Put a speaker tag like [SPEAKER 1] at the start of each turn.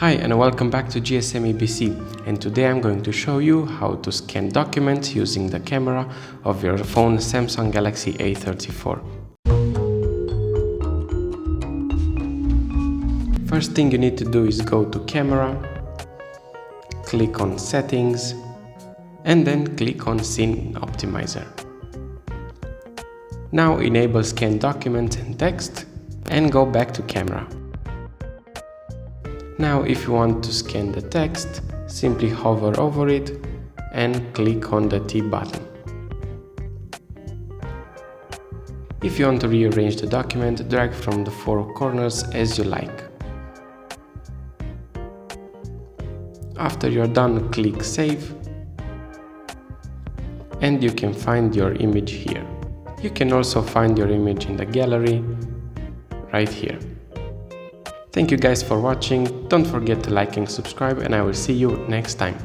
[SPEAKER 1] Hi and welcome back to GSM-ABC, and today I'm going to show you how to scan documents using the camera of your phone Samsung Galaxy A34. First thing you need to do is go to Camera, click on Settings, and then click on Scene Optimizer. Now enable Scan Documents and Text and go back to Camera. Now if you want to scan the text, simply hover over it and click on the T button. If you want to rearrange the document, drag from the four corners as you like. After you're done, click Save and you can find your image here. You can also find your image in the gallery right here. Thank you guys for watching. Don't forget to like and subscribe, and I will see you next time.